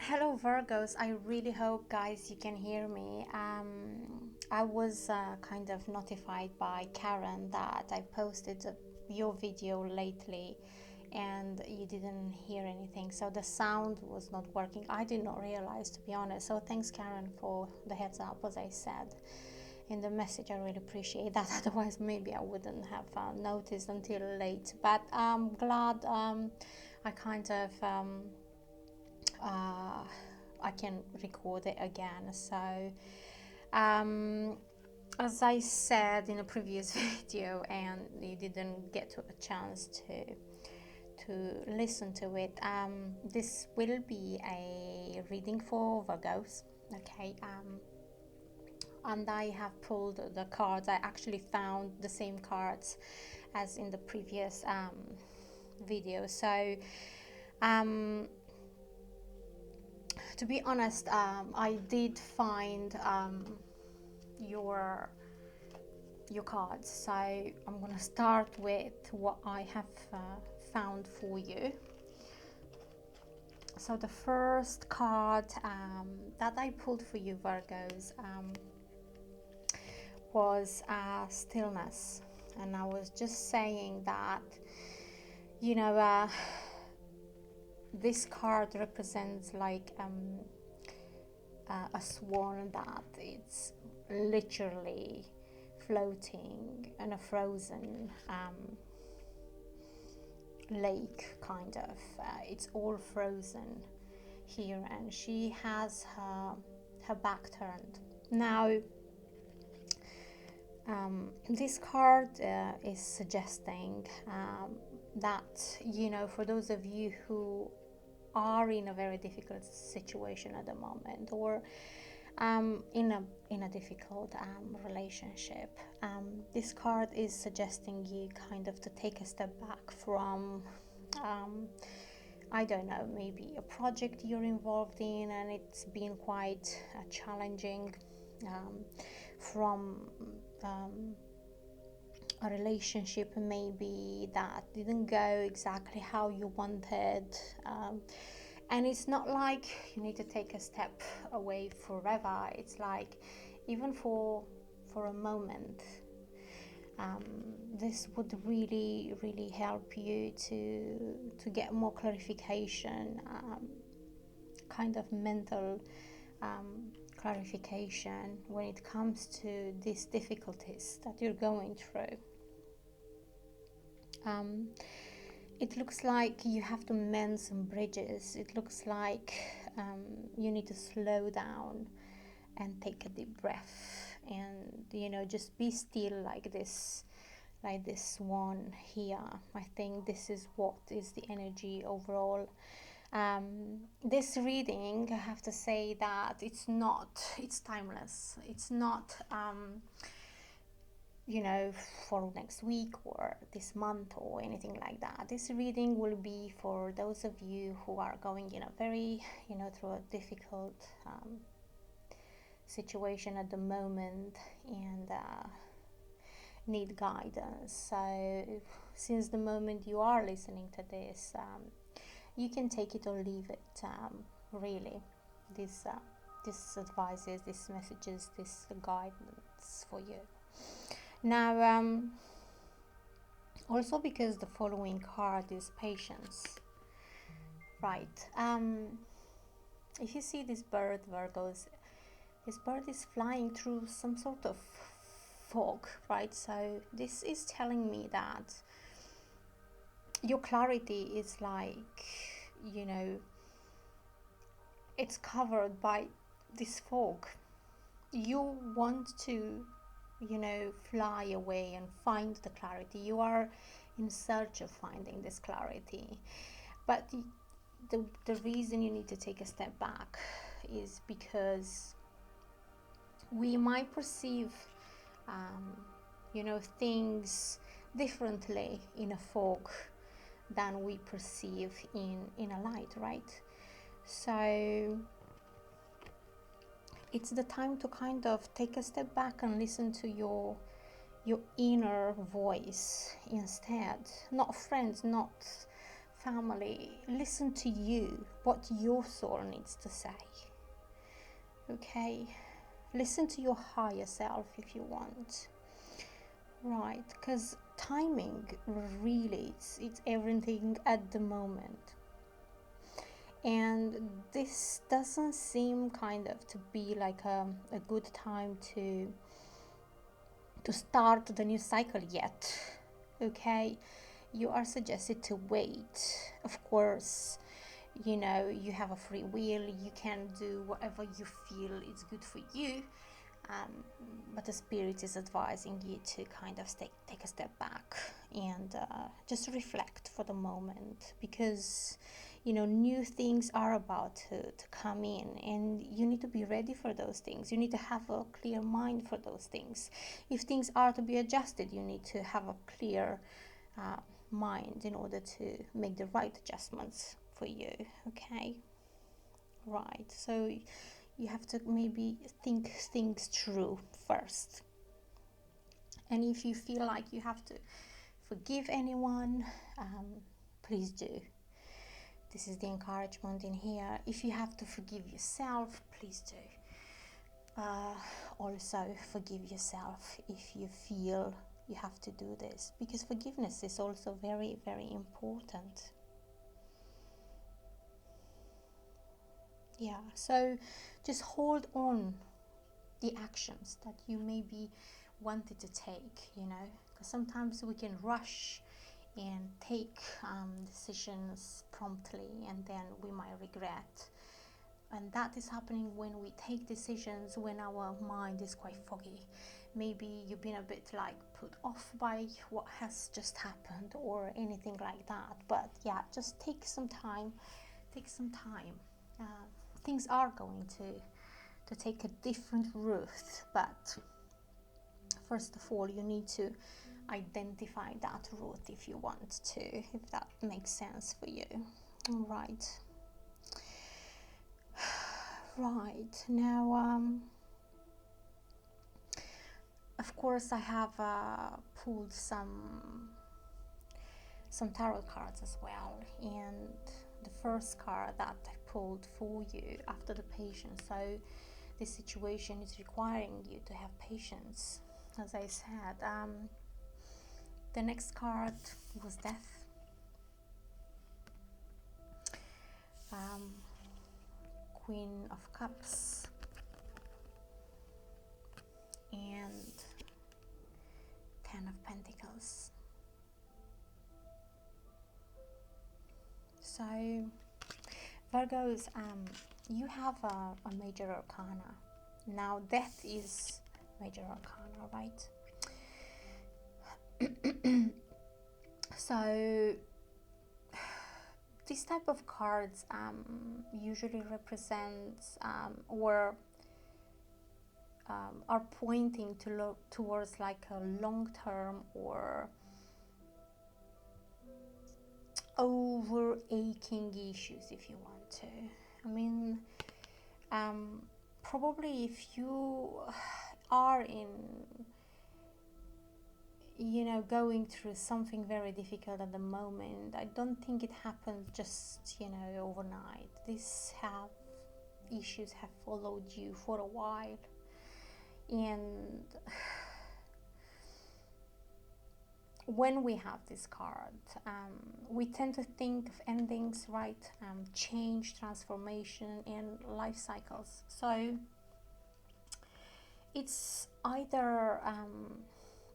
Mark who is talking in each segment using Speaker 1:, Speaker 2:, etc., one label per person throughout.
Speaker 1: Hello Virgos, I really hope guys you can hear me. I was kind of notified by Karen that I posted your video lately and you didn't hear anything, so the sound was not working. I did not realize, to be honest, so thanks Karen for the heads up. As I said in the message, I really appreciate that. Otherwise maybe I wouldn't have noticed until late, but I'm glad I kind of uh, I can record it again. So, um, as I said in a previous video, and you didn't get a chance to listen to it, this will be a reading for Virgos. Okay. And I have pulled the cards. I actually found the same cards as in the previous video. So, um, to be honest, I did find your your cards, so I'm gonna start with what I have found for you. So the first card that I pulled for you, Virgos, was stillness, and I was just saying that, you know, this card represents like a swan that it's literally floating in a frozen lake, kind of. It's all frozen here, and she has her back turned. Now, this card is suggesting that, you know, for those of you who are in a very difficult situation at the moment, or in a difficult relationship, this card is suggesting you kind of to take a step back from I don't know, maybe a project you're involved in and it's been quite challenging, from a relationship maybe that didn't go exactly how you wanted, and it's not like you need to take a step away forever. It's like, even for a moment, this would really help you to get more clarification, kind of mental clarification when it comes to these difficulties that you're going through. Um, it looks like you have to mend some bridges. It looks like you need to slow down and take a deep breath, and, you know, just be still like this, like this one here. I think this is what is the energy overall. This reading, I have to say that it's timeless. It's not you know, for next week or this month or anything like that. This reading will be for those of you who are going, you know, very, you know, through a difficult situation at the moment, and need guidance. So since the moment you are listening to this, you can take it or leave it, really. This advices, these messages, this guidance for you. Now, also because the following card is patience, right? If you see this bird, Virgos, this bird is flying through some sort of fog, right? So this is telling me that your clarity is like, you know, it's covered by this fog. You want to, you know, fly away and find the clarity. You are in search of finding this clarity, but the reason you need to take a step back is because we might perceive you know, things differently in a fog than we perceive in a light, right? So it's the time to kind of take a step back and listen to your inner voice instead. Not friends, not family, listen to you, what your soul needs to say. Okay, listen to your higher self if you want. Right, because timing really, it's everything at the moment. And this doesn't seem kind of to be like a good time to start the new cycle yet. Okay, you are suggested to wait. Of course, you know, you have a free will, you can do whatever you feel is good for you, but the spirit is advising you to kind of take a step back and just reflect for the moment, because you know, new things are about to come in, and you need to be ready for those things. You need to have a clear mind for those things. If things are to be adjusted, you need to have a clear mind in order to make the right adjustments for you. Okay, right, so you have to maybe think things through first. And if you feel like you have to forgive anyone, please do. This is the encouragement in here. If you have to forgive yourself, please do. Also forgive yourself if you feel you have to do this, because forgiveness is also very, very important. Yeah, so just hold on the actions that you maybe wanted to take, you know, because sometimes we can rush and take decisions promptly, and then we might regret. And that is happening when we take decisions when our mind is quite foggy. Maybe you've been a bit like put off by what has just happened or anything like that. But yeah, just take some time. Things are going to take a different route, but first of all, you need to identify that route if you want to, if that makes sense for you. All right. Right, now, of course, I have pulled some tarot cards as well, and the first card that I pulled for you after the patience, so this situation is requiring you to have patience, as I said. The next card was death. Queen of Cups and 10 of Pentacles. So Virgos, you have a major arcana. Now death is major arcana, right? So this type of cards usually represents or are pointing to look towards like a long-term or over aching issues, if you want to. I mean, probably if you are in, you know, going through something very difficult at the moment, I don't think it happened just, you know, overnight. These issues have followed you for a while, and when we have this card, we tend to think of endings, right? Change, transformation, and life cycles. So it's either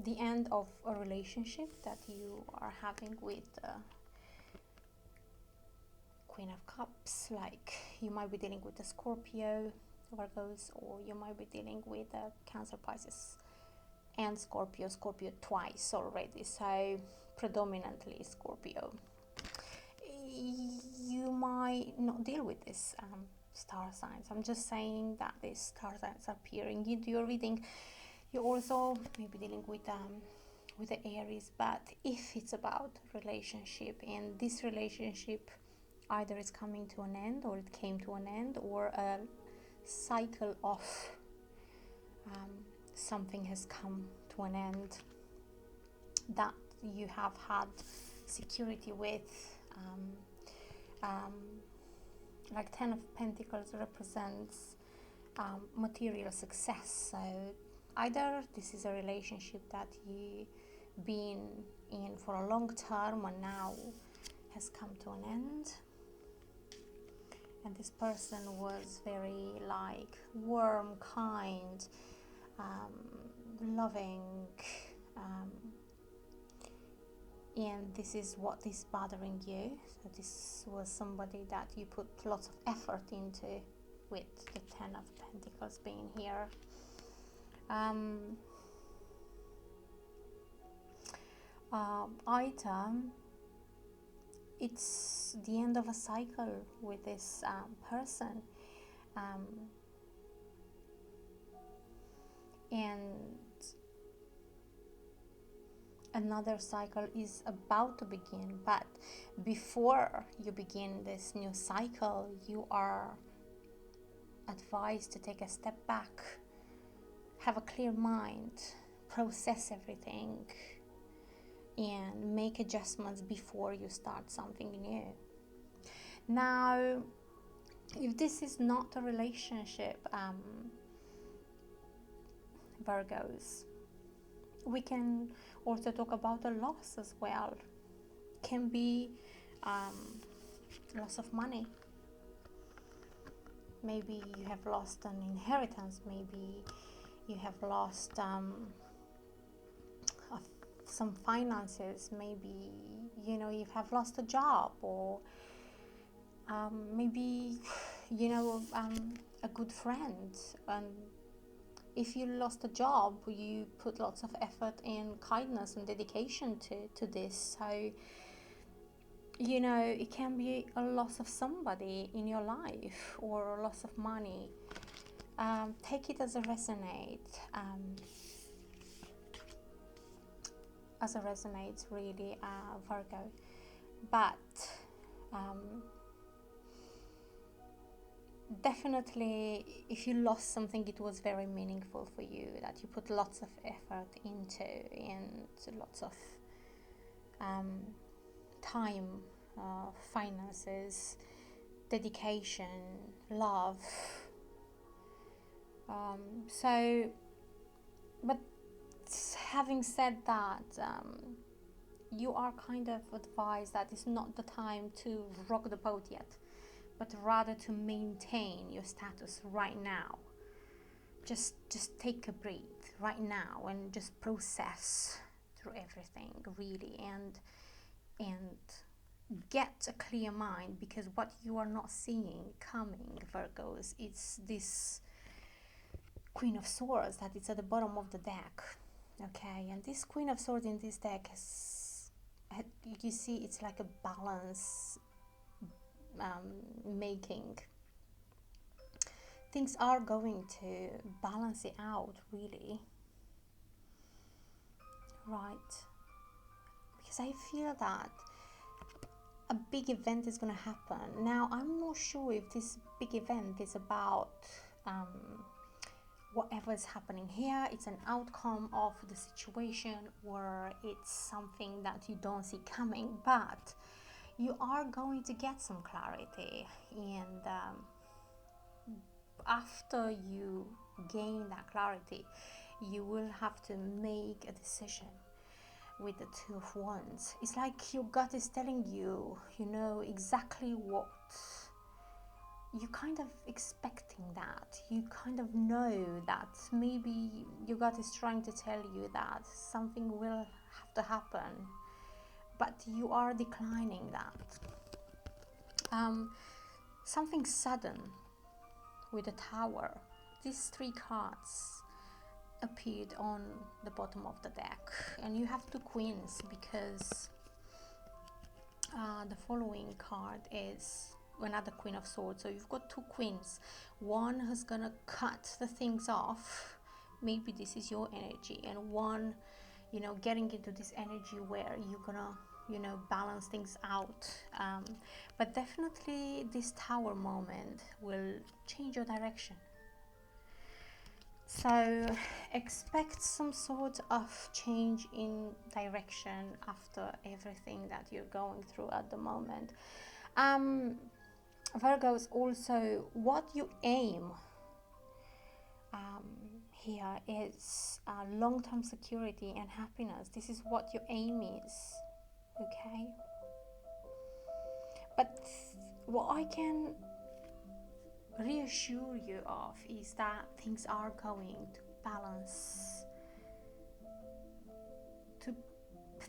Speaker 1: the end of a relationship that you are having with Queen of Cups, like you might be dealing with a Scorpio, Virgos, or you might be dealing with a Cancer, Pisces, and Scorpio twice already, so predominantly Scorpio. You might not deal with this star signs. I'm just saying that these star signs are appearing into your reading. You're also maybe dealing with the Aries, but if it's about relationship, and this relationship either is coming to an end, or it came to an end, or a cycle of something has come to an end that you have had security with, Like 10 of Pentacles represents material success. So either this is a relationship that you been in for a long term and now has come to an end, and this person was very like warm, kind, loving, and this is what is bothering you. So this was somebody that you put lots of effort into, with the 10 of Pentacles being here. Item, it's the end of a cycle with this person, and another cycle is about to begin. But before you begin this new cycle, you are advised to take a step back, have a clear mind, process everything, and make adjustments before you start something new. Now, if this is not a relationship, Virgos, we can also talk about a loss as well. Can be loss of money. Maybe you have lost an inheritance. Maybe you have lost some finances. Maybe you have lost a job, or maybe a good friend. And if you lost a job, you put lots of effort and kindness and dedication to this. So it can be a loss of somebody in your life, or a loss of money. Take it as a resonate, really, Virgo. But definitely, if you lost something, it was very meaningful for you, that you put lots of effort into, and lots of time, finances, dedication, love. But having said that, you are kind of advised that it's not the time to rock the boat yet, but rather to maintain your status right now. Just take a breath right now and just process through everything, really, and get a clear mind, because what you are not seeing coming, Virgos, it's this Queen of Swords that is at the bottom of the deck. Okay, and this Queen of Swords in this deck you see, it's like a balance making. Things are going to balance it out, really, right? Because I feel that a big event is going to happen. Now, I'm not sure if this big event is about whatever is happening here, it's an outcome of the situation, or it's something that you don't see coming, but you are going to get some clarity. And after you gain that clarity, you will have to make a decision with the Two of Wands. It's like your gut is telling you, exactly what you kind of expecting, that you kind of know that maybe your gut is trying to tell you that something will have to happen, but you are declining that. Something sudden with the Tower. These three cards appeared on the bottom of the deck, and you have two queens, because the following card is another Queen of Swords. So you've got two queens, one who's gonna cut the things off, maybe this is your energy, and one getting into this energy where you're gonna balance things out. But definitely this Tower moment will change your direction. So expect some sort of change in direction after everything that you're going through at the moment. Virgos, also what you aim um, here is long-term security and happiness. This is what your aim is, okay? But what I can reassure you of is that things are going to balance.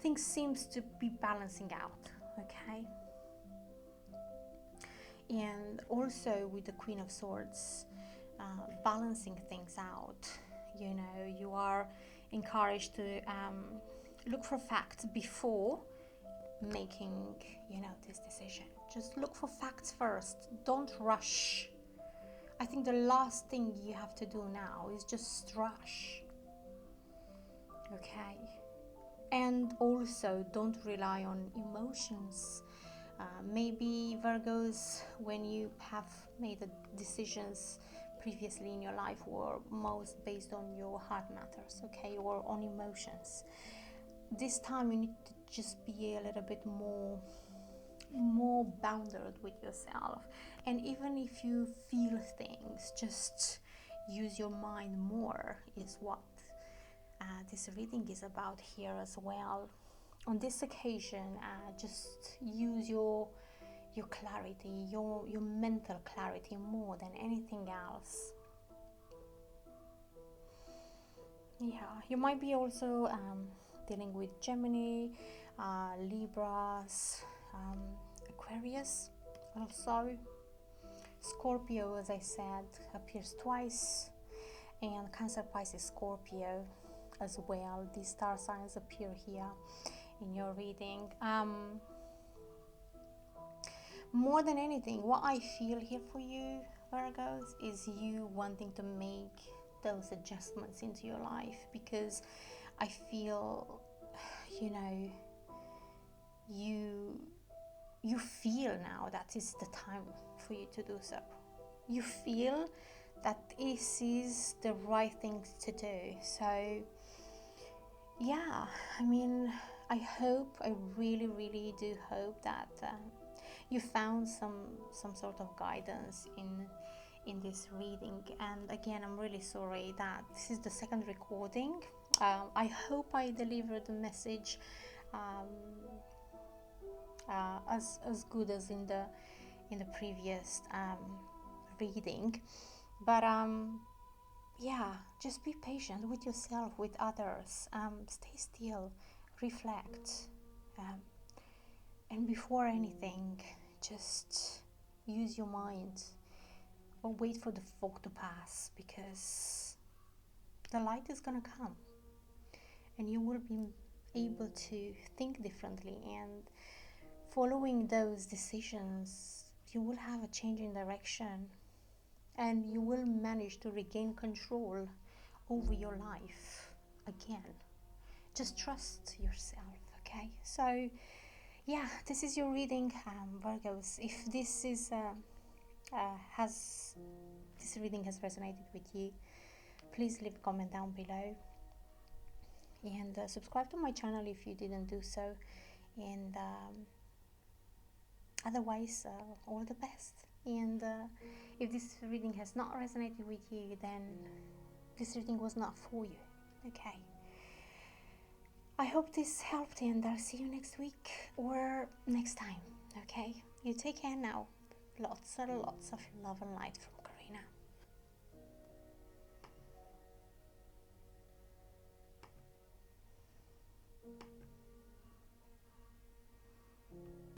Speaker 1: Things seems to be balancing out, okay? And also with the Queen of Swords, balancing things out. You know, you are encouraged to look for facts before making, you know, this decision. Just look for facts first. Don't rush. I think the last thing you have to do now is just rush. Okay? And also don't rely on emotions. Maybe Virgos, when you have made the decisions previously in your life, were most based on your heart matters, okay, or on emotions. This time you need to just be a little bit more bounded with yourself. And even if you feel things, just use your mind more, is what this reading is about here as well. On this occasion, just use your clarity, your mental clarity more than anything else. Yeah, you might be also dealing with Gemini, Libras, Aquarius also. Scorpio, as I said, appears twice, and Cancer, Pisces, Scorpio as well. These star signs appear here in your reading. More than anything, what I feel here for you, Virgos, is you wanting to make those adjustments into your life, because I feel, you know, you feel now that is the time for you to do so. You feel that this is the right thing to do. So yeah, I mean, I really do hope that you found some sort of guidance in this reading. And again, I'm really sorry that this is the second recording. I hope I delivered the message as good as in the previous reading. But yeah, just be patient with yourself, with others. Stay still, reflect, and before anything, just use your mind, or wait for the fog to pass, because the light is gonna come and you will be able to think differently, and following those decisions you will have a change in direction, and you will manage to regain control over your life again. Just trust yourself, okay? So yeah, this is your reading, Virgos. If this is this reading has resonated with you, please leave a comment down below, and subscribe to my channel if you didn't do so. And otherwise, all the best. And if this reading has not resonated with you, then this reading was not for you, okay? I hope this helped, and I'll see you next week or next time, okay? You take care now. Lots and lots of love and light from Karina.